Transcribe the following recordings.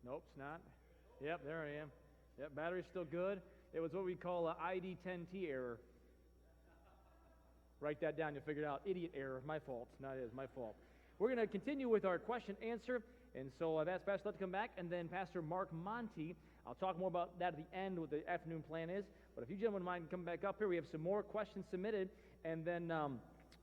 Nope, it's not. Yep, there I am. Yep, battery's still good. It was what we call an ID10T error. Write that down, you'll figure it out. Idiot error, my fault. Not his, my fault. We're going to continue with our question answer, and so I've asked Pastor Ouellette to come back, and then Pastor Mark Monty. I'll talk more about that at the end, what the afternoon plan is. But if you gentlemen mind come back up here, we have some more questions submitted, and then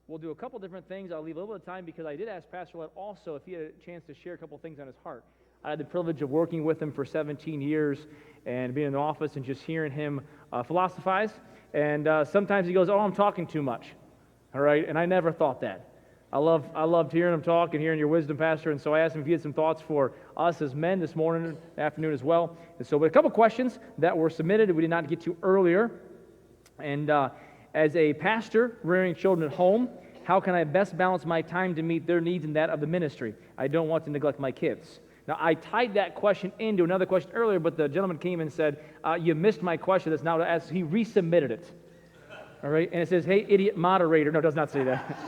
we'll do a couple different things. I'll leave a little bit of time because I did ask Pastor Ouellette also if he had a chance to share a couple things on his heart. I had the privilege of working with him for 17 years and being in the office and just hearing him philosophize. And sometimes he goes, "Oh, I'm talking too much." All right, and I never thought that. I loved hearing him talk and hearing your wisdom, Pastor. And so I asked him if he had some thoughts for us as men this morning, afternoon as well. And so, but a couple questions that were submitted that we did not get to earlier. And as a pastor rearing children at home, how can I best balance my time to meet their needs and that of the ministry? I don't want to neglect my kids. Now, I tied that question into another question earlier, but the gentleman came and said, you missed my question. That's now to ask. He resubmitted it. All right, and it says, "Hey, idiot moderator." No, it does not say that.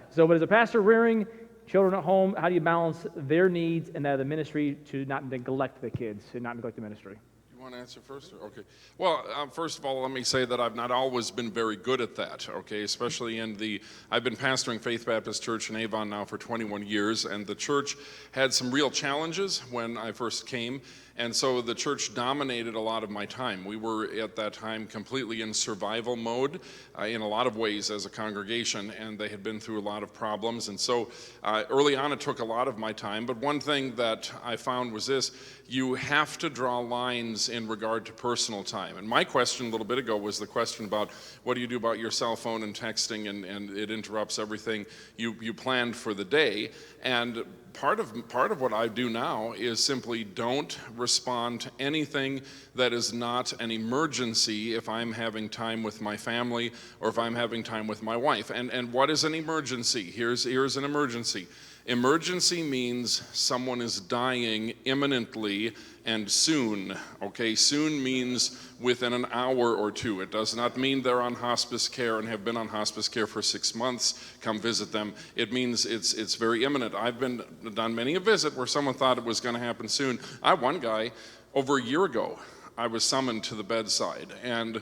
So, but as a pastor rearing children at home, how do you balance their needs and that of the ministry to not neglect the kids and not neglect the ministry? You want to answer first? Okay. Well, first of all, let me say that I've not always been very good at that, okay, especially I've been pastoring Faith Baptist Church in Avon now for 21 years, and the church had some real challenges when I first came, and so the church dominated a lot of my time. We were at that time completely in survival mode in a lot of ways as a congregation, and they had been through a lot of problems, and so early on it took a lot of my time, but one thing that I found was this: you have to draw lines in regard to personal time. And my question a little bit ago was the question about what do you do about your cell phone and texting, and it interrupts everything you planned for the day. And part of what I do now is simply don't respond to anything that is not an emergency if I'm having time with my family or if I'm having time with my wife. And what is an emergency? Here's an emergency. Emergency means someone is dying imminently and soon, okay? Soon means within an hour or two. It does not mean they're on hospice care and have been on hospice care for 6 months. Come visit them. It means it's very imminent. I've done many a visit where someone thought it was going to happen soon. One guy, over a year ago, I was summoned to the bedside and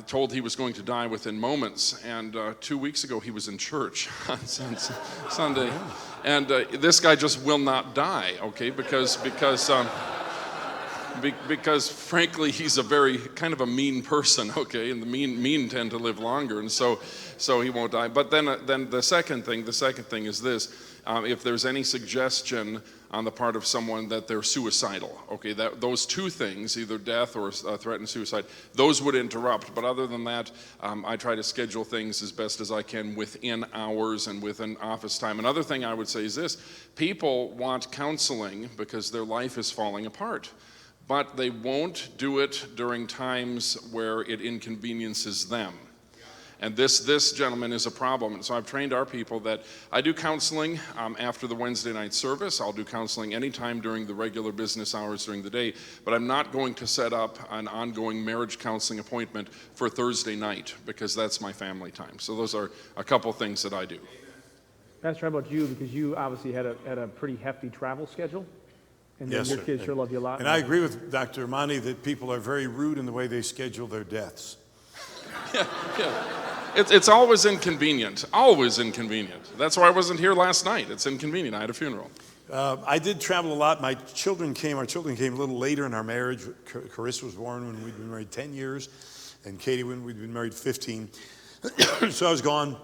told he was going to die within moments, and 2 weeks ago he was in church on Sunday, and this guy just will not die, okay, because frankly he's a very kind of a mean person, okay, and the mean tend to live longer, and so he won't die. But then the second thing is this: if there's any suggestion on the part of someone that they're suicidal, okay, those two things, either death or threatened suicide, those would interrupt. But other than that, I try to schedule things as best as I can within hours and within office time. Another thing I would say is this: people want counseling because their life is falling apart, but they won't do it during times where it inconveniences them. And this gentleman is a problem. And so I've trained our people that I do counseling after the Wednesday night service. I'll do counseling anytime during the regular business hours during the day. But I'm not going to set up an ongoing marriage counseling appointment for Thursday night because that's my family time. So those are a couple things that I do. Pastor, how about you? Because you obviously had a pretty hefty travel schedule. And yes, your kids sure love you a lot. And I agree with Dr. Amani that people are very rude in the way they schedule their deaths. Yeah. It's always inconvenient, always inconvenient. That's why I wasn't here last night. It's inconvenient. I had a funeral. I did travel a lot. Our children came a little later in our marriage. Carissa was born when we'd been married 10 years, and Katie when we'd been married 15. So I was gone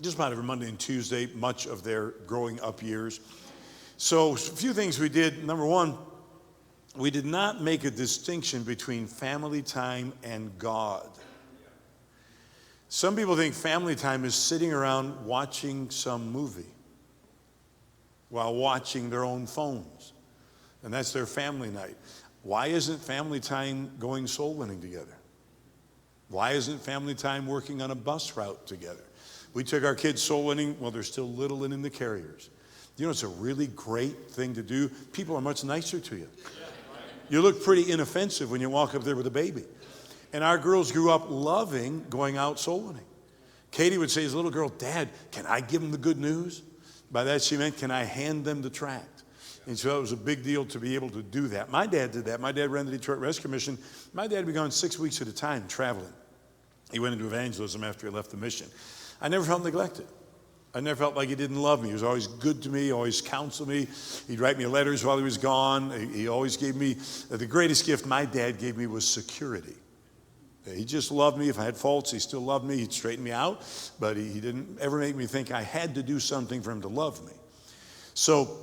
just about every Monday and Tuesday, much of their growing up years. So a few things we did. Number one, we did not make a distinction between family time and God. Some people think family time is sitting around watching some movie while watching their own phones, and that's their family night. Why isn't family time going soul winning together? Why isn't family time working on a bus route together? We took our kids soul winning while they're still little and in the carriers. You know, it's a really great thing to do. People are much nicer to you. You look pretty inoffensive when you walk up there with a baby. And our girls grew up loving going out soul winning. Katie would say as a little girl, "Dad, can I give them the good news?" By that she meant, can I hand them the tract? And so it was a big deal to be able to do that. My dad did that. My dad ran the Detroit Rescue Mission. My dad would be gone 6 weeks at a time traveling. He went into evangelism after he left the mission. I never felt neglected. I never felt like he didn't love me. He was always good to me, always counseled me. He'd write me letters while he was gone. He always gave me, the greatest gift my dad gave me was security. He just loved me. If I had faults, he still loved me. He'd straighten me out, but he didn't ever make me think I had to do something for him to love me. So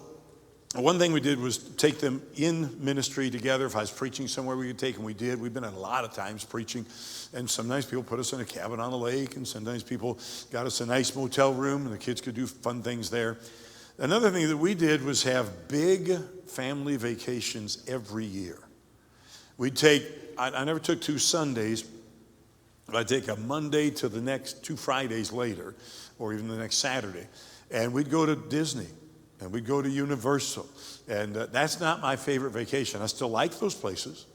one thing we did was take them in ministry together. If I was preaching somewhere, we could take them. We did. We've been a lot of times preaching, and sometimes people put us in a cabin on the lake, and sometimes people got us a nice motel room, and the kids could do fun things there. Another thing that we did was have big family vacations every year. We'd take, I never took 2 Sundays, but I'd take a Monday to the next 2 Fridays later, or even the next Saturday, and we'd go to Disney. And we'd go to Universal. And that's not my favorite vacation. I still like those places.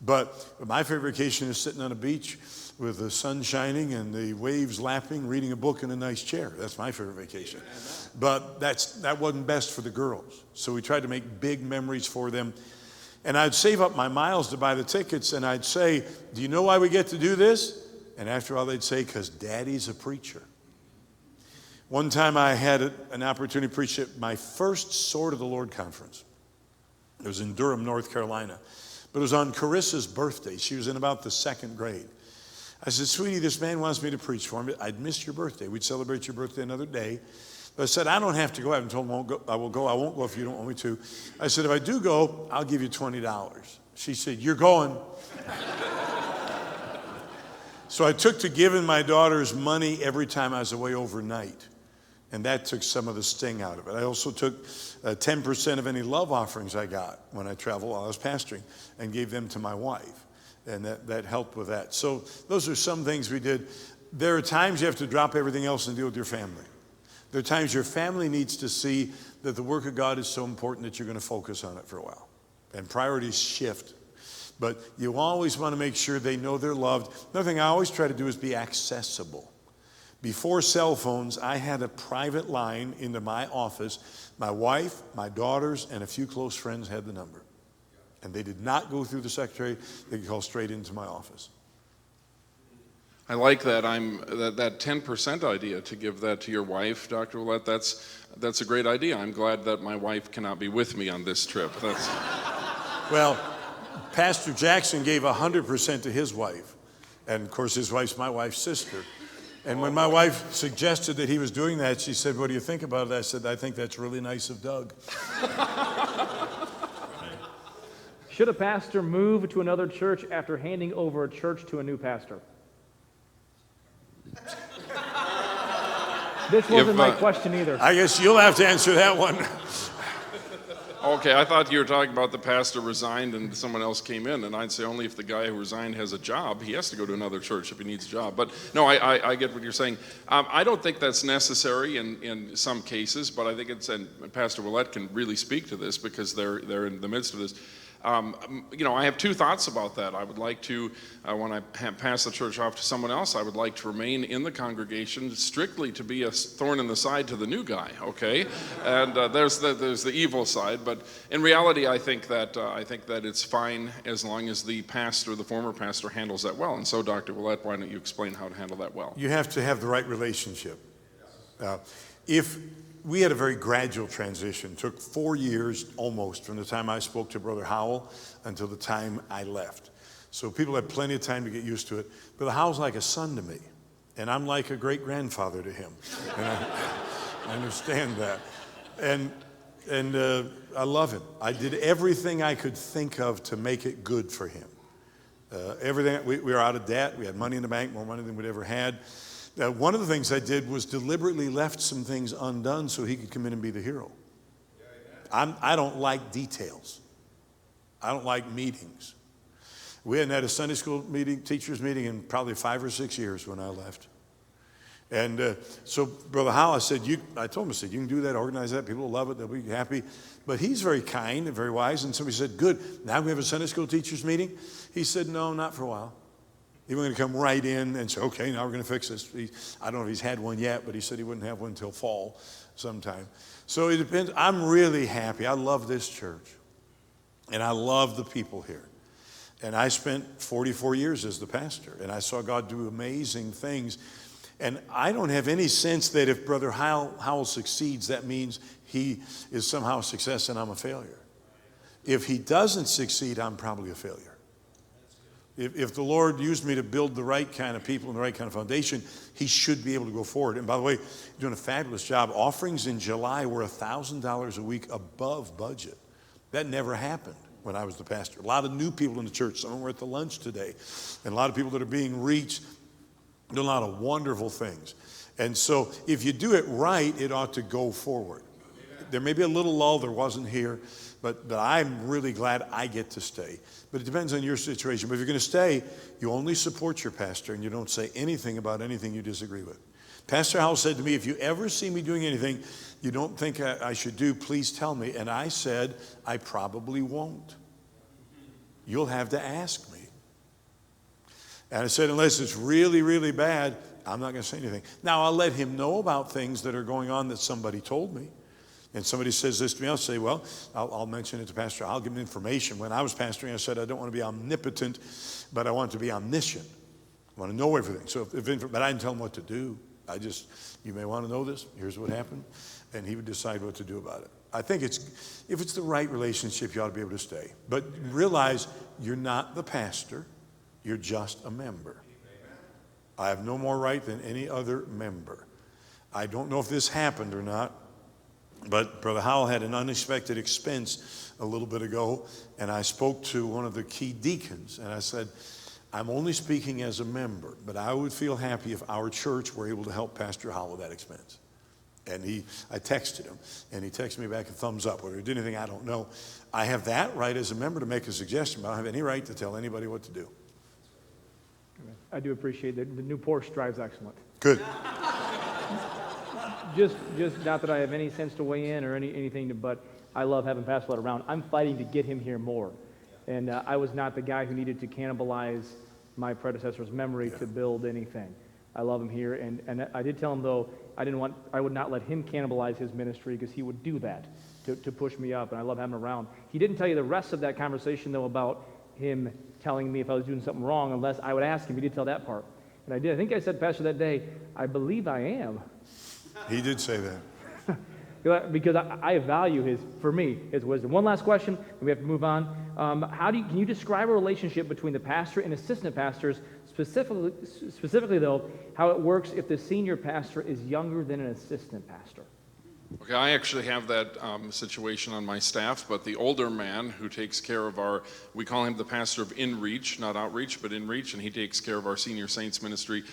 But my favorite vacation is sitting on a beach with the sun shining and the waves lapping, reading a book in a nice chair. That's my favorite vacation. But that wasn't best for the girls. So we tried to make big memories for them. And I'd save up my miles to buy the tickets. And I'd say, do you know why we get to do this? And after all, they'd say, because Daddy's a preacher. One time I had an opportunity to preach at my first Sword of the Lord conference. It was in Durham, North Carolina. But it was on Carissa's birthday. She was in about the 2nd grade. I said, sweetie, this man wants me to preach for him. I'd miss your birthday. We'd celebrate your birthday another day. But I said, I don't have to go. I haven't told him I will go. I won't go if you don't want me to. I said, if I do go, I'll give you $20. She said, you're going. So I took to giving my daughters money every time I was away overnight. And that took some of the sting out of it. I also took 10% of any love offerings I got when I traveled while I was pastoring and gave them to my wife. And that helped with that. So those are some things we did. There are times you have to drop everything else and deal with your family. There are times your family needs to see that the work of God is so important that you're going to focus on it for a while. And priorities shift. But you always want to make sure they know they're loved. Another thing I always try to do is be accessible. Before cell phones, I had a private line into my office. My wife, my daughters, and a few close friends had the number. And they did not go through the secretary. They could call straight into my office. I like that. That 10% idea, to give that to your wife, Dr. Ouellette. That's a great idea. I'm glad that my wife cannot be with me on this trip. Well, Pastor Jackson gave 100% to his wife. And of course, his wife's my wife's sister. And when my wife suggested that he was doing that, she said, what do you think about it? I said, I think that's really nice of Doug. Should a pastor move to another church after handing over a church to a new pastor? This wasn't my question either. I guess you'll have to answer that one. Okay, I thought you were talking about the pastor resigned and someone else came in, and I'd say only if the guy who resigned has a job. He has to go to another church if he needs a job. But no, I get what you're saying. I don't think that's necessary in some cases, but I think and Pastor Ouellette can really speak to this because they're in the midst of this. I have 2 thoughts about that. I would like to, when I pass the church off to someone else, I would like to remain in the congregation strictly to be a thorn in the side to the new guy, okay? And there's the evil side, but in reality, I think that it's fine as long as the former pastor, handles that well. And so, Dr. Ouellette, why don't you explain how to handle that well? You have to have the right relationship. If we had a very gradual transition. It took 4 years almost from the time I spoke to Brother Howell until the time I left. So people had plenty of time to get used to it. Brother Howell's like a son to me, and I'm like a great-grandfather to him. And I understand that. And I love him. I did everything I could think of to make it good for him. Everything. We were out of debt. We had money in the bank, more money than we'd ever had. One of the things I did was deliberately left some things undone so he could come in and be the hero. I don't like details. I don't like meetings. We hadn't had a Sunday school meeting, teachers meeting in probably 5 or 6 years when I left. And so Brother Howell, I told him, I said, you can do that, organize that, people will love it, they'll be happy. But he's very kind and very wise, and somebody said, good, now we have a Sunday school teachers meeting? He said, no, not for a while. He wasn't going to come right in and say, okay, now we're going to fix this. I don't know if he's had one yet, but he said he wouldn't have one until fall sometime. So it depends. I'm really happy. I love this church. And I love the people here. And I spent 44 years as the pastor, and I saw God do amazing things. And I don't have any sense that if Brother Howell succeeds, that means he is somehow a success and I'm a failure. If he doesn't succeed, I'm probably a failure. If the Lord used me to build the right kind of people and the right kind of foundation, he should be able to go forward. And by the way, you're doing a fabulous job. Offerings in July were $1,000 a week above budget. That never happened when I was the pastor. A lot of new people in the church. Some of them were at the lunch today. And a lot of people that are being reached, doing a lot of wonderful things. And so if you do it right, it ought to go forward. There may be a little lull there wasn't here, but I'm really glad I get to stay. But it depends on your situation. But if you're going to stay, you only support your pastor and you don't say anything about anything you disagree with. Pastor Howell said to me, if you ever see me doing anything you don't think I should do, please tell me. And I said, I probably won't. You'll have to ask me. And I said, unless it's really, really bad, I'm not going to say anything. Now, I'll let him know about things that are going on that somebody told me. And somebody says this to me, I'll say, well, I'll mention it to Pastor. I'll give him information. When I was pastoring, I said, I don't want to be omnipotent, but I want to be omniscient. I want to know everything. So, but I didn't tell him what to do. You may want to know this. Here's what happened. And he would decide what to do about it. I think if it's the right relationship, you ought to be able to stay. But realize you're not the pastor. You're just a member. I have no more right than any other member. I don't know if this happened or not, but Brother Howell had an unexpected expense a little bit ago, and I spoke to one of the key deacons, and I said, I'm only speaking as a member, but I would feel happy if our church were able to help Pastor Howell with that expense. And I texted him, and he texted me back a thumbs up. Whether he did anything, I don't know. I have that right as a member to make a suggestion, but I don't have any right to tell anybody what to do. I do appreciate that. The new Porsche drives excellent. Good. Just not that I have any sense to weigh in or anything, but I love having Pastor Ouellette around. I'm fighting to get him here more. And I was not the guy who needed to cannibalize my predecessor's memory to build anything. I love him here, and I did tell him, though, I would not let him cannibalize his ministry because he would do that to push me up, and I love having him around. He didn't tell you the rest of that conversation, though, about him telling me if I was doing something wrong unless I would ask him. He did tell that part. And I did. I think I said, Pastor, that day, I believe I am. He did say that. Because I value his wisdom. One last question, and we have to move on. Can you describe a relationship between the pastor and assistant pastors, specifically though, how it works if the senior pastor is younger than an assistant pastor? Okay, I actually have that situation on my staff, but the older man who takes care of we call him the pastor of in-reach, not outreach, but in-reach, and he takes care of our senior saints ministry.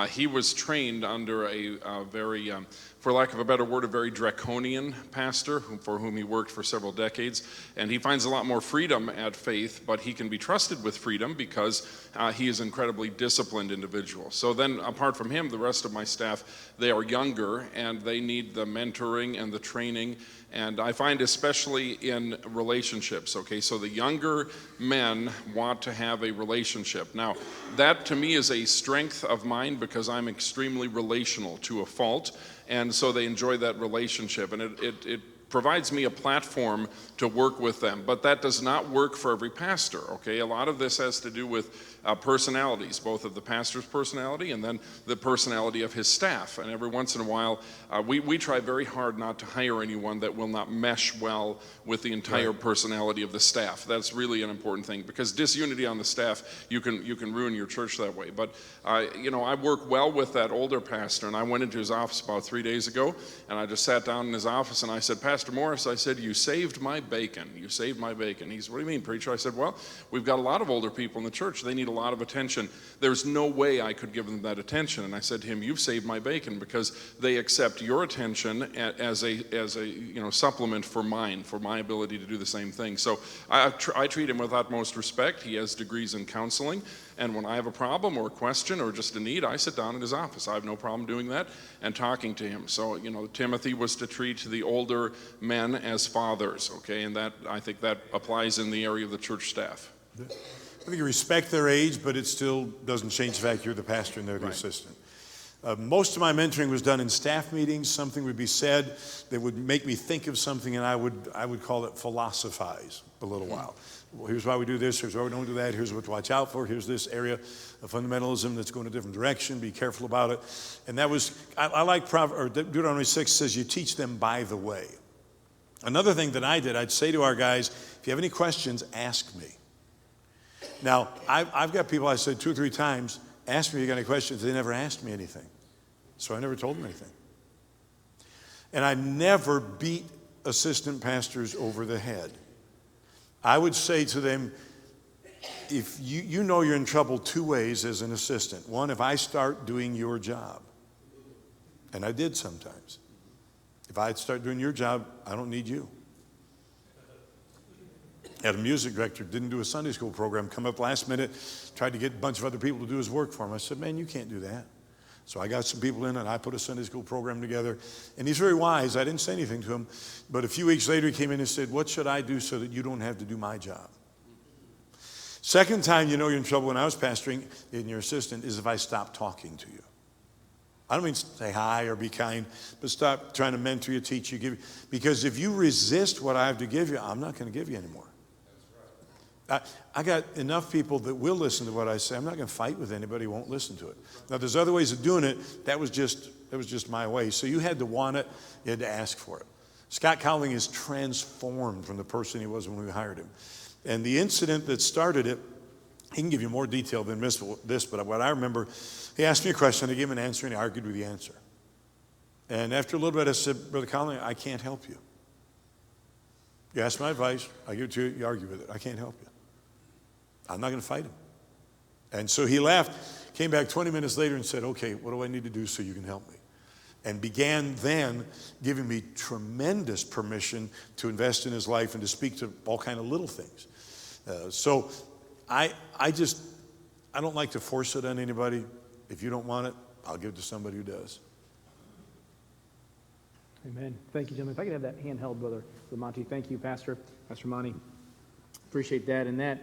He was trained under a very, for lack of a better word, a very draconian pastor for whom he worked for several decades, and he finds a lot more freedom at Faith, but he can be trusted with freedom because he is an incredibly disciplined individual. So then, apart from him, the rest of my staff, they are younger, and they need the mentoring and the training, and I find especially in relationships, okay, so the younger men want to have a relationship. Now, that to me is a strength of mine because I'm extremely relational to a fault, and so they enjoy that relationship, and it provides me a platform to work with them. But that does not work for every pastor, okay? A lot of this has to do with personalities, both of the pastor's personality and then the personality of his staff. And every once in a while, we try very hard not to hire anyone that will not mesh well with the entire personality of the staff. That's really an important thing, because disunity on the staff, you can ruin your church that way. But I work well with that older pastor, and I went into his office about 3 days ago, and I just sat down in his office, and I said, Pastor Morris, I said, you saved my bacon. You saved my bacon. He said, what do you mean, preacher? I said, well, we've got a lot of older people in the church. They need a lot of attention. There's no way I could give them that attention. And I said to him, you've saved my bacon, because they accept your attention as a supplement for mine, for my ability to do the same thing. So I treat him with utmost respect. He has degrees in counseling. And when I have a problem or a question or just a need, I sit down in his office. I have no problem doing that and talking to him. So, Timothy was to treat the older men as fathers, okay? And that, I think that applies in the area of the church staff. I think you respect their age, but it still doesn't change the fact you're the pastor and they're the assistant. Most of my mentoring was done in staff meetings. Something would be said that would make me think of something, and I would call it philosophize a little while. Well, here's why we do this, here's why we don't do that, here's what to watch out for, here's this area of fundamentalism that's going a different direction, be careful about it. And that was, I like Deuteronomy 6 says you teach them by the way. Another thing that I did, I'd say to our guys, if you have any questions, ask me. Now, I've got people I said 2 or 3 times, ask me if you got any questions. They never asked me anything. So I never told them anything. And I never beat assistant pastors over the head. I would say to them, if you know you're in trouble 2 ways as an assistant. One, if I start doing your job. And I did sometimes. If I start doing your job, I don't need you. Had a music director, didn't do a Sunday school program, come up last minute, tried to get a bunch of other people to do his work for him. I said, man, you can't do that. So I got some people in and I put a Sunday school program together. And he's very wise. I didn't say anything to him. But a few weeks later, he came in and said, what should I do so that you don't have to do my job? Second time you know you're in trouble when I was pastoring and your assistant is if I stop talking to you. I don't mean say hi or be kind, but stop trying to mentor you, teach you, give you. Because if you resist what I have to give you, I'm not going to give you anymore. I got enough people that will listen to what I say. I'm not going to fight with anybody who won't listen to it. Now, there's other ways of doing it. That was just my way. So you had to want it. You had to ask for it. Scott Cowling is transformed from the person he was when we hired him. And the incident that started it, he can give you more detail than this, but what I remember, he asked me a question. I gave him an answer, and he argued with the answer. And after a little bit, I said, Brother Cowling, I can't help you. You ask my advice. I give it to you. You argue with it. I can't help you. I'm not going to fight him. And so he left, came back 20 minutes later and said, okay, what do I need to do so you can help me? And began then giving me tremendous permission to invest in his life and to speak to all kind of little things. So I don't like to force it on anybody. If you don't want it, I'll give it to somebody who does. Amen. Thank you, gentlemen. If I could have that hand held, Brother Monty. Thank you, Pastor Monty. Appreciate that. And that,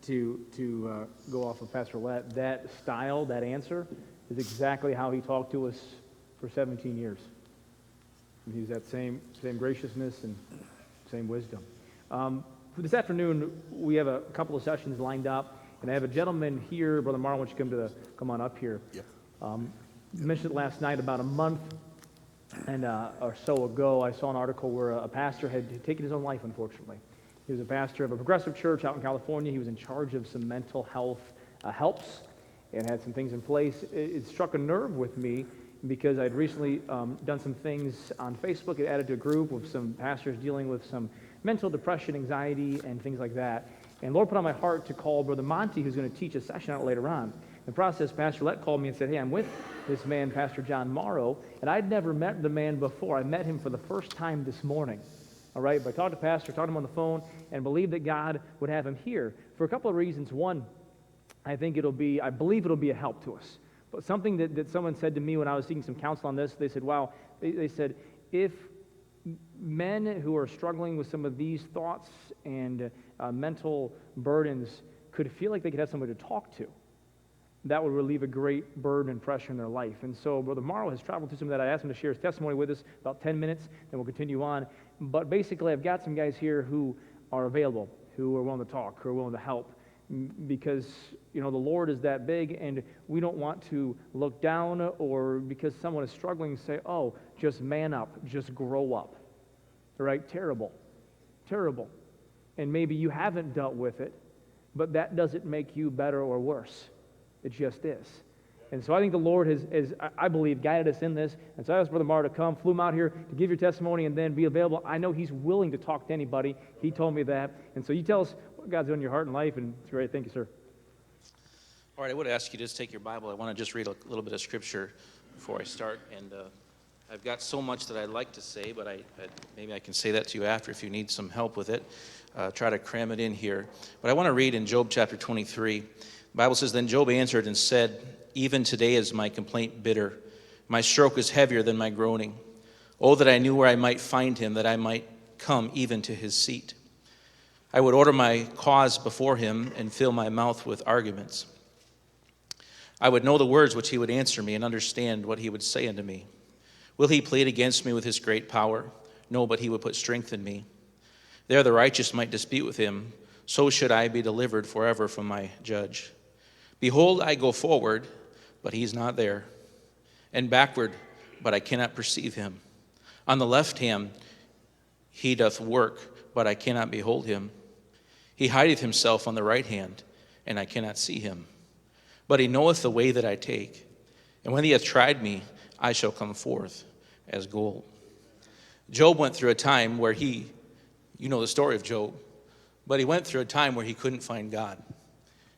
to go off of Pastor Ouellette, that style, that answer, is exactly how he talked to us for 17 years. And he's that same graciousness and same wisdom. For this afternoon, we have a couple of sessions lined up, and I have a gentleman here, Brother Marlon, why don't you come on up here? Yeah. You mentioned it last night, about a month and or so ago, I saw an article where a pastor had taken his own life, unfortunately. He was a pastor of a progressive church out in California. He was in charge of some mental health helps and had some things in place. It struck a nerve with me because I'd recently done some things on Facebook. It added to a group with some pastors dealing with some mental depression, anxiety, and things like that. And Lord put on my heart to call Brother Monty, who's going to teach a session out later on. In the process, Pastor Ouellette called me and said, hey, I'm with this man, Pastor John Morrow, and I'd never met the man before. I met him for the first time this morning. All right, but I talked to Pastor, talked to him on the phone, and believed that God would have him here for a couple of reasons. One, I believe it'll be a help to us. But something that someone said to me when I was seeking some counsel on this, they said, wow, they said, if men who are struggling with some of these thoughts and mental burdens could feel like they could have somebody to talk to, that would relieve a great burden and pressure in their life. And so Brother Morrow has traveled through some of that. I asked him to share his testimony with us, about 10 minutes, then we'll continue on. But basically, I've got some guys here who are available, who are willing to talk, who are willing to help, because, the Lord is that big, and we don't want to look down or because someone is struggling say, oh, just man up, just grow up. All right? Terrible. And maybe you haven't dealt with it, but that doesn't make you better or worse. It just is. And so I think the Lord has, I believe, guided us in this. And so I asked Brother Marr to come, flew him out here to give your testimony and then be available. I know he's willing to talk to anybody. He told me that. And so you tell us what God's doing in your heart and life, and it's great. Thank you, sir. All right, I would ask you to just take your Bible. I want to just read a little bit of Scripture before I start. And I've got so much that I'd like to say, but maybe I can say that to you after if you need some help with it. Try to cram it in here. But I want to read in Job chapter 23. The Bible says, then Job answered and said, even today is my complaint bitter. My stroke is heavier than my groaning. Oh, that I knew where I might find him, that I might come even to his seat. I would order my cause before him and fill my mouth with arguments. I would know the words which he would answer me and understand what he would say unto me. Will he plead against me with his great power? No, but he would put strength in me. There the righteous might dispute with him. So should I be delivered forever from my judge. Behold, I go forward, but he's not there, and backward, but I cannot perceive him. On the left hand he doth work, but I cannot behold him. He hideth himself on the right hand, and I cannot see him. But he knoweth the way that I take, and when he hath tried me, I shall come forth as gold. Job went through a time where you know the story of Job, but he went through a time where he couldn't find God.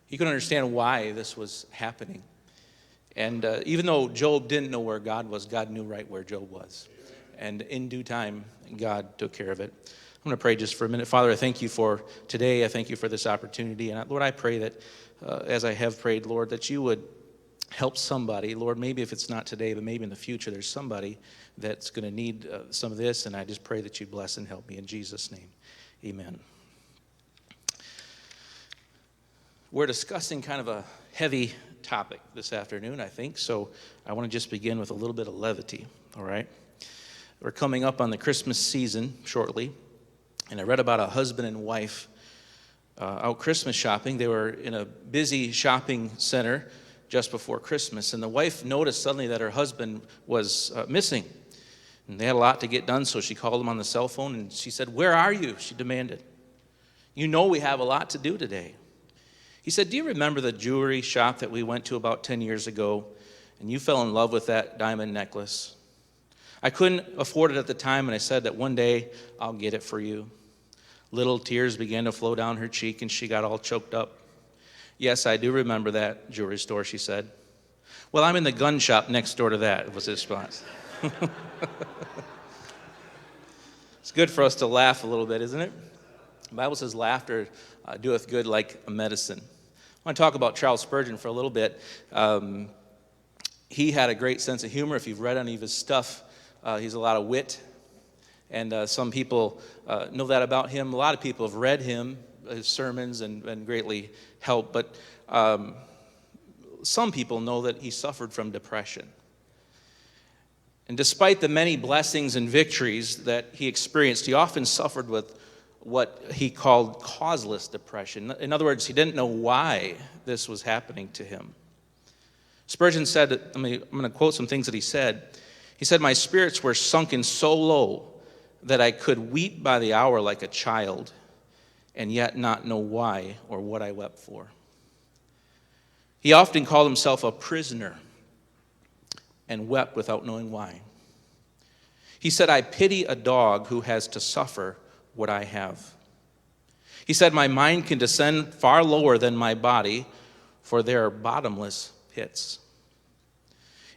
He couldn't understand why this was happening. And even though Job didn't know where God was, God knew right where Job was. And in due time, God took care of it. I'm going to pray just for a minute. Father, I thank you for today. I thank you for this opportunity. And Lord, I pray that as I have prayed, Lord, that you would help somebody. Lord, maybe if it's not today, but maybe in the future, there's somebody that's going to need some of this. And I just pray that you bless and help me in Jesus' name. Amen. We're discussing kind of a heavy topic this afternoon, I think. So I want to just begin with a little bit of levity, all right? We're coming up on the Christmas season shortly. And I read about a husband and wife out Christmas shopping. They were in a busy shopping center just before Christmas. And the wife noticed suddenly that her husband was missing. And they had a lot to get done, so she called him on the cell phone. And she said, "Where are you?" She demanded. "You know we have a lot to do today." He said, "Do you remember the jewelry shop that we went to about 10 years ago? And you fell in love with that diamond necklace. I couldn't afford it at the time, and I said that one day I'll get it for you." Little tears began to flow down her cheek, and she got all choked up. "Yes, I do remember that jewelry store," she said. "Well, I'm in the gun shop next door to that," was his response. It's good for us to laugh a little bit, isn't it? The Bible says laughter doeth good like a medicine. I want to talk about Charles Spurgeon for a little bit. He had a great sense of humor. If you've read any of his stuff, he's a lot of wit. And some people know that about him. A lot of people have read his sermons, and been greatly helped. But some people know that he suffered from depression. And despite the many blessings and victories that he experienced, he often suffered with what he called causeless depression. In other words, he didn't know why this was happening to him. Spurgeon said, I'm going to quote some things that he said. He said, "My spirits were sunken so low that I could weep by the hour like a child, and yet not know why or what I wept for." He often called himself a prisoner and wept without knowing why. He said, "I pity a dog who has to suffer what I have." He said, "My mind can descend far lower than my body, for there are bottomless pits."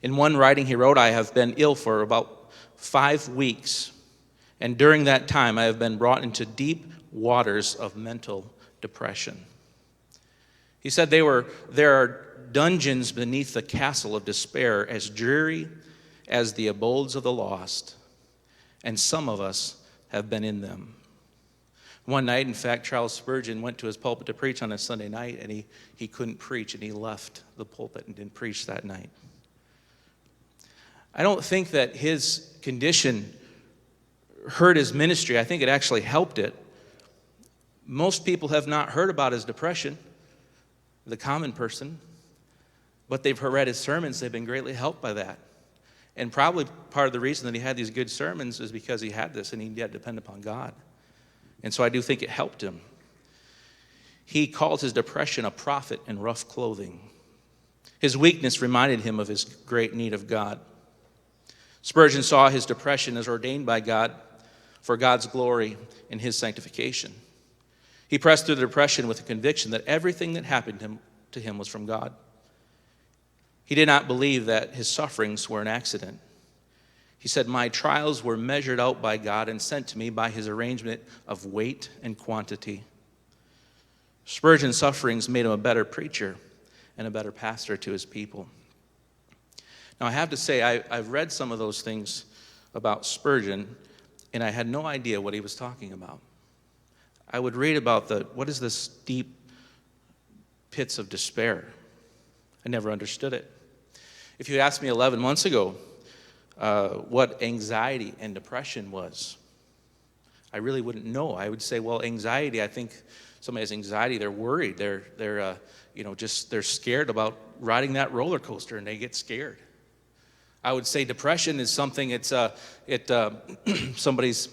In one writing he wrote, "I have been ill for about 5 weeks, and during that time I have been brought into deep waters of mental depression." He said, there are dungeons beneath the castle of despair as dreary as the abodes of the lost, and some of us have been in them. One night, in fact, Charles Spurgeon went to his pulpit to preach on a Sunday night, and he couldn't preach, and he left the pulpit and didn't preach that night. I don't think that his condition hurt his ministry. I think it actually helped it. Most people have not heard about his depression, the common person, but they've read his sermons. They've been greatly helped by that. And probably part of the reason that he had these good sermons is because he had this and he had to depend upon God. And so I do think it helped him. He called his depression a prophet in rough clothing. His weakness reminded him of his great need of God. Spurgeon saw his depression as ordained by God for God's glory and his sanctification. He pressed through the depression with the conviction that everything that happened to him was from God. He did not believe that his sufferings were an accident. He said, "My trials were measured out by God and sent to me by his arrangement of weight and quantity." Spurgeon's sufferings made him a better preacher and a better pastor to his people. Now, I have to say, I've read some of those things about Spurgeon, and I had no idea what he was talking about. I would read about what is this deep pits of despair. I never understood it. If you asked me 11 months ago what anxiety and depression was, I really wouldn't know. I would say, well, anxiety, I think somebody has anxiety, they're worried, they're scared about riding that roller coaster and they get scared. I would say depression is something, somebody's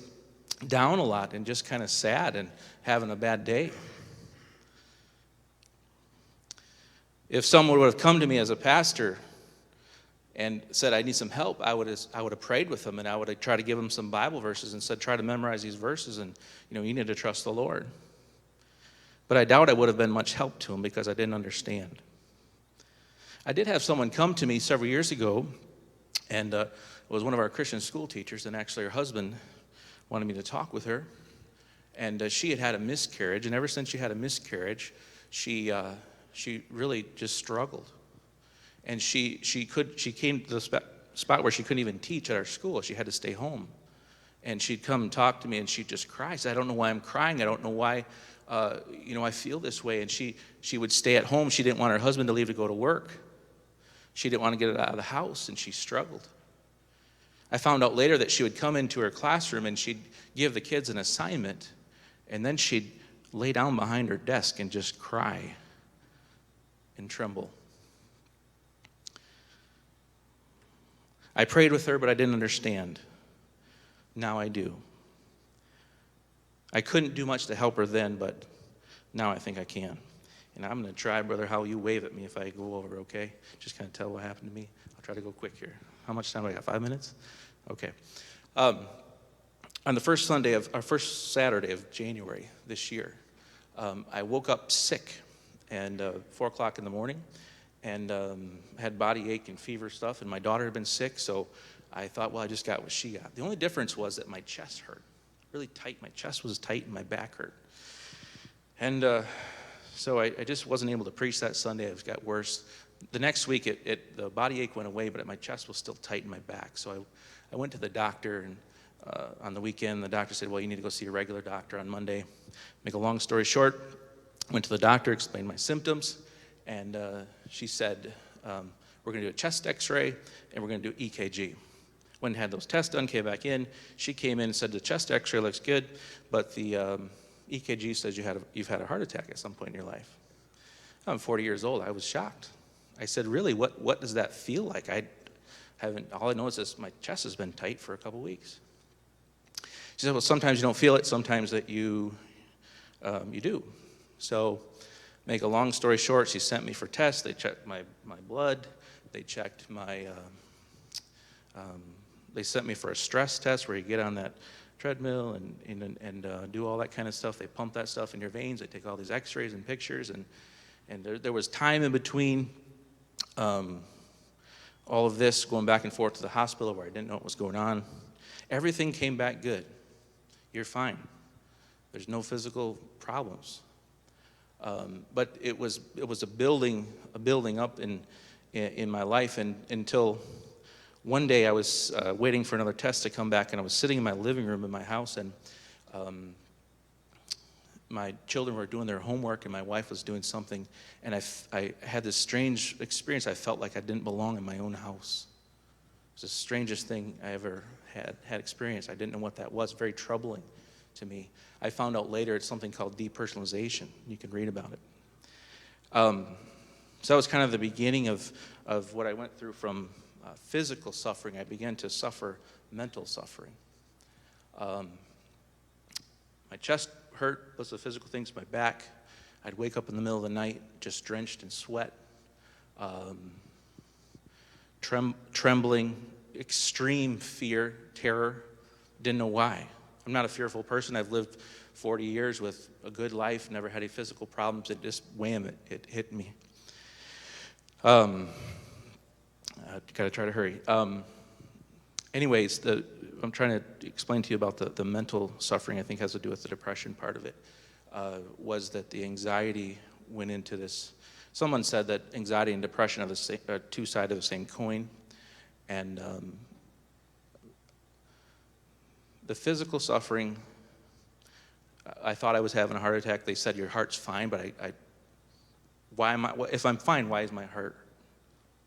down a lot and just kind of sad and having a bad day. If someone would have come to me as a pastor and said, I need some help, I would have prayed with them, and I would have tried to give them some Bible verses and said, try to memorize these verses, and you need to trust the Lord. But I doubt I would have been much help to them because I didn't understand. I did have someone come to me several years ago, and it was one of our Christian school teachers, and actually her husband wanted me to talk with her. And she had a miscarriage, and ever since she had a miscarriage, she really just struggled. And she came to the spot where she couldn't even teach at our school. She had to stay home. And she'd come and talk to me, and she'd just cry. She said, I don't know why I'm crying. I don't know why, I feel this way. And she would stay at home. She didn't want her husband to leave to go to work. She didn't want to get out of the house, and she struggled. I found out later that she would come into her classroom, and she'd give the kids an assignment, and then she'd lay down behind her desk and just cry and tremble. I prayed with her, but I didn't understand. Now I do. I couldn't do much to help her then, but now I think I can. And I'm going to try, Brother Howell, you wave at me if I go over, okay? Just kind of tell what happened to me. I'll try to go quick here. How much time do I got? 5 minutes? Okay. On the first Saturday of January this year, I woke up sick, and 4 o'clock in the morning, and had body ache and fever stuff, and my daughter had been sick, so I thought, well, I just got what she got. The only difference was that my chest hurt really tight. My chest was tight and my back hurt. And so I just wasn't able to preach that Sunday. It got worse. The next week, the body ache went away, but my chest was still tight in my back. So I went to the doctor, and on the weekend, the doctor said, well, you need to go see a regular doctor on Monday. Make a long story short, went to the doctor, explained my symptoms, and she said, we're going to do a chest x-ray, and we're going to do EKG. Went and had those tests done, came back in. She came in and said, the chest x-ray looks good, but the EKG says you've had a heart attack at some point in your life. I'm 40 years old. I was shocked. I said, really, what does that feel like? All I know is this, my chest has been tight for a couple weeks. She said, well, sometimes you don't feel it, sometimes that you do. So, make a long story short, she sent me for tests. They checked my blood. They checked they sent me for a stress test where you get on that treadmill and do all that kind of stuff. They pump that stuff in your veins. They take all these x-rays and pictures. And there was time in between all of this, going back and forth to the hospital where I didn't know what was going on. Everything came back good. You're fine. There's no physical problems. But it was a building up in my life, and until one day I was waiting for another test to come back, and I was sitting in my living room in my house, and my children were doing their homework, and my wife was doing something, and I had this strange experience. I felt like I didn't belong in my own house. It was the strangest thing I ever had experienced. I didn't know what that was. Very troubling to me. I found out later it's something called depersonalization. You can read about it. So that was kind of the beginning of what I went through. From physical suffering, I began to suffer mental suffering. My chest hurt was the physical things. My back, I'd wake up in the middle of the night just drenched in sweat, trembling, extreme fear, terror. Didn't know why. I'm not a fearful person. I've lived 40 years with a good life, never had any physical problems. It just, wham, it hit me. Got to try to hurry. Anyways, I'm trying to explain to you about the mental suffering. I think has to do with the depression part of it. Was that the anxiety went into this. Someone said that anxiety and depression are two sides of the same coin, and the physical suffering I thought I was having a heart attack. They said, your heart's fine, but if I'm fine, why is my heart,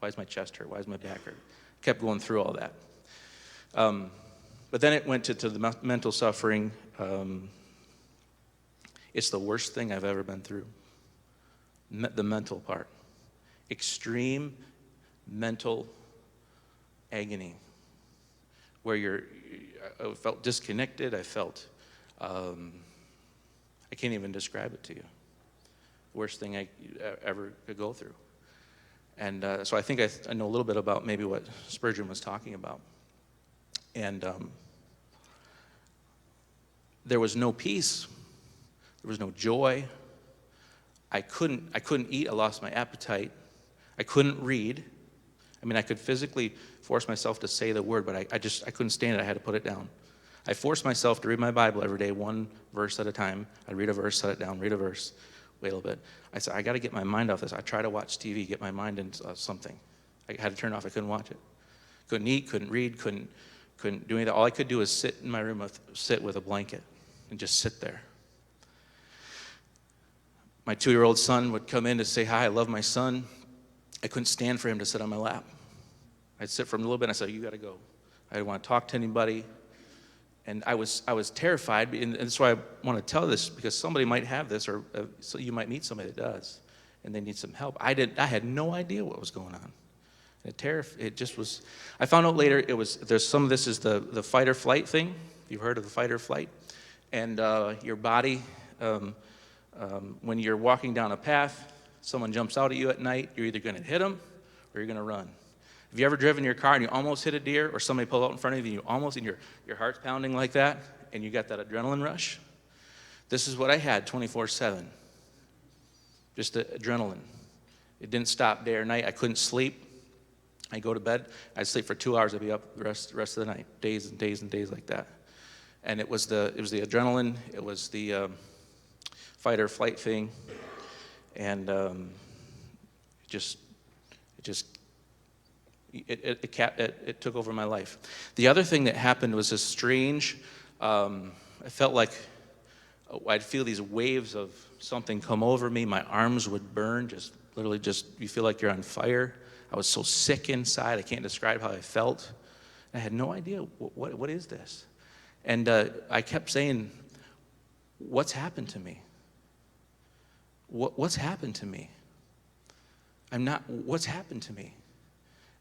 why is my chest hurt? Why is my back hurt? Kept going through all that. But then it went to the mental suffering. It's the worst thing I've ever been through. The mental part. Extreme mental agony. Where I felt disconnected. I felt, I can't even describe it to you. Worst thing I ever could go through. And so I think I know a little bit about maybe what Spurgeon was talking about. And there was no peace. There was no joy. I couldn't eat. I lost my appetite. I couldn't read. I mean, I could physically force myself to say the word, but I couldn't stand it. I had to put it down. I forced myself to read my Bible every day, one verse at a time. I'd read a verse, set it down, read a verse, wait a little bit. I said, I got to get my mind off this. I try to watch TV, get my mind into something. I had to turn it off. I couldn't watch it. Couldn't eat, couldn't read, couldn't do anything. All I could do was sit in my room, sit with a blanket and just sit there. My 2-year-old son would come in to say hi. I love my son. I couldn't stand for him to sit on my lap. I'd sit for him a little bit and I said, you got to go. I didn't want to talk to anybody. And I was terrified, and that's why I want to tell this, because somebody might have this, or so you might meet somebody that does, and they need some help. I had no idea what was going on. It just was. I found out later there's some of this is the fight or flight thing. You've heard of the fight or flight, and your body, when you're walking down a path, someone jumps out at you at night, you're either going to hit them or you're going to run. Have you ever driven your car and you almost hit a deer, or somebody pulled out in front of you and your heart's pounding like that, and you got that adrenaline rush? This is what I had 24/7. Just adrenaline. It didn't stop day or night. I couldn't sleep. I'd go to bed. I'd sleep for 2 hours. I'd be up the rest of the night, days and days and days like that. And it was the adrenaline. It was the fight or flight thing, and it took over my life. The other thing that happened was this strange, I felt like I'd feel these waves of something come over me. My arms would burn, literally you feel like you're on fire. I was so sick inside, I can't describe how I felt. I had no idea, what is this? And I kept saying, what's happened to me? What's happened to me? What's happened to me?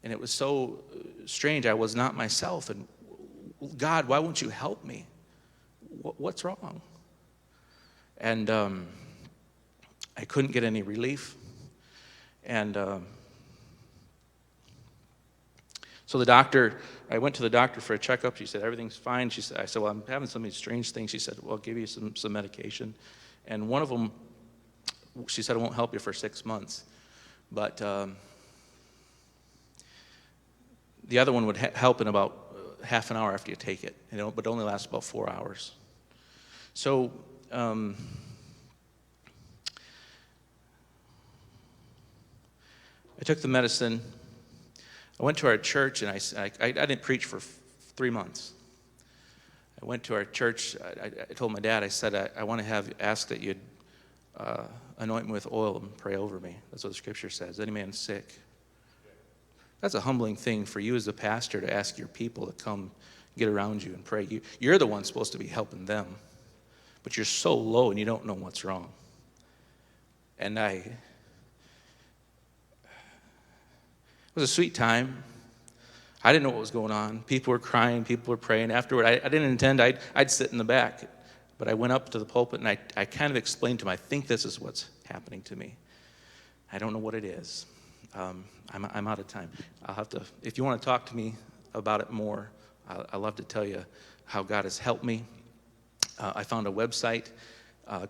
And it was so strange. I was not myself. And God, why won't you help me? What's wrong? And I couldn't get any relief. And so I went to the doctor for a checkup. She said, everything's fine. I said, well, I'm having some of these strange things. She said, well, I'll give you some medication. And one of them, she said, it won't help you for 6 months. But the other one would help in about half an hour after you take it, but only lasts about 4 hours. So I took the medicine. I went to our church, and I didn't preach for 3 months. I went to our church. I told my dad, I said, I want to ask that you'd anoint me with oil and pray over me. That's what the scripture says. Any man sick. That's a humbling thing for you as a pastor to ask your people to come get around you and pray. You're the one supposed to be helping them, but you're so low and you don't know what's wrong. And it was a sweet time. I didn't know what was going on. People were crying. People were praying. Afterward, I didn't intend. I'd sit in the back. But I went up to the pulpit and I kind of explained to him, I think this is what's happening to me. I don't know what it is. I'm out of time. I'll have to, if you want to talk to me about it more, I'd love to tell you how God has helped me. I found a website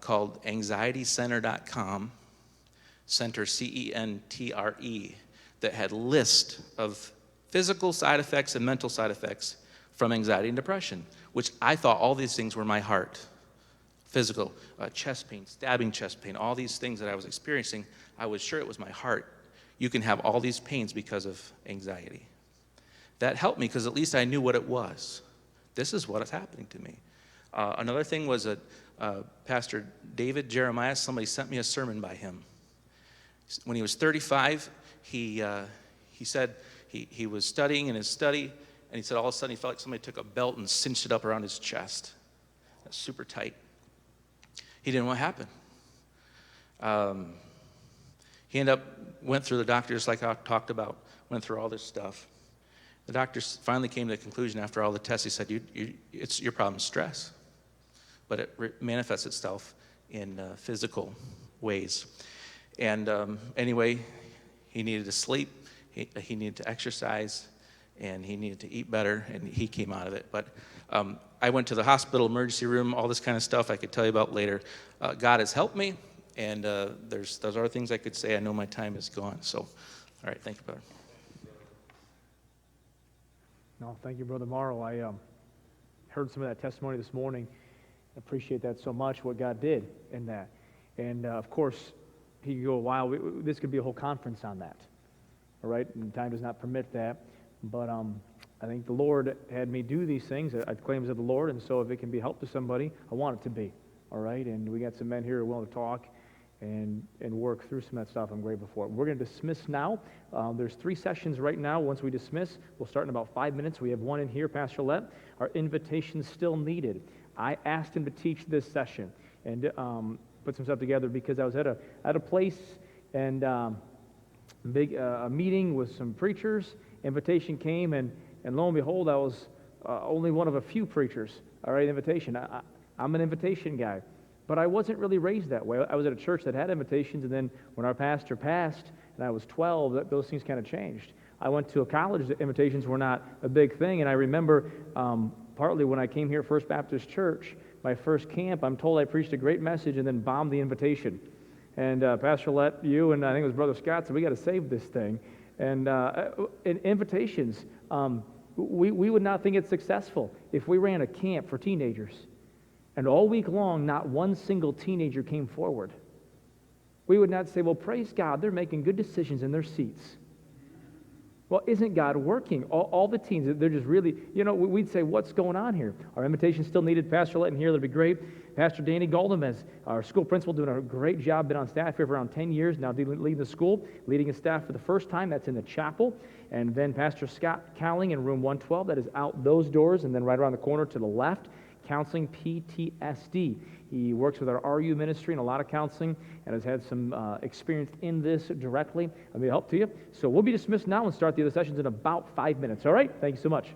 called anxietycenter.com, center, C-E-N-T-R-E, that had a list of physical side effects and mental side effects from anxiety and depression, which I thought all these things were my heart. Physical, chest pain, stabbing chest pain, all these things that I was experiencing, I was sure it was my heart. You can have all these pains because of anxiety. That helped me because at least I knew what it was. This is what is happening to me. Another thing was Pastor David Jeremiah. Somebody sent me a sermon by him. When he was 35, he said he was studying in his study, and he said all of a sudden he felt like somebody took a belt and cinched it up around his chest. That's super tight. He didn't know what happened. He went through the doctor, just like I talked about, went through all this stuff. The doctor finally came to the conclusion after all the tests. He said, it's your problem is stress, but it manifests itself in physical ways. And anyway, he needed to sleep, he needed to exercise, and he needed to eat better, and he came out of it. But I went to the hospital emergency room, all this kind of stuff I could tell you about later. God has helped me, and those are things I could say. I know my time is gone. So, all right, thank you, brother. No, thank you, Brother Morrow. I heard some of that testimony this morning. I appreciate that so much, what God did in that. And, of course, he could go a while. This could be a whole conference on that. All right? And time does not permit that. But I think the Lord had me do these things. I claim it of the Lord, and so if it can be help to somebody, I want it to be. All right? And we got some men here who are willing to talk and work through some of that stuff. I'm grateful for it. We're going to dismiss now. There's 3 sessions right now. Once we dismiss, we'll start in about 5 minutes. We have one in here, Pastor Ouellette. Our invitation's still needed. I asked him to teach this session and put some stuff together because I was at a place and a meeting with some preachers. Invitation came, and lo and behold, I was only one of a few preachers. All right, invitation. I'm an invitation guy. But I wasn't really raised that way. I was at a church that had invitations, and then when our pastor passed, and I was 12, those things kind of changed. I went to a college that invitations were not a big thing, and I remember partly when I came here at First Baptist Church, my first camp, I'm told I preached a great message and then bombed the invitation. And Pastor Ouellette, you, and I think it was Brother Scott said, we got to save this thing. And in invitations, we would not think it's successful if we ran a camp for teenagers. And all week long, not one single teenager came forward. We would not say, well, praise God, they're making good decisions in their seats. Well, isn't God working? All the teens, they're just really, we'd say, what's going on here? Our invitation still needed. Pastor Ouellette in here, that'd be great. Pastor Danny Goldemez, our school principal, doing a great job, been on staff here for around 10 years, now leading the school, leading his staff for the first time. That's in the chapel. And then Pastor Scott Cowling in room 112, that is out those doors, and then right around the corner to the left, counseling PTSD. He works with our RU ministry and a lot of counseling and has had some experience in this directly. Let me help to you. So we'll be dismissed now and start the other sessions in about 5 minutes. All right? Thank you so much.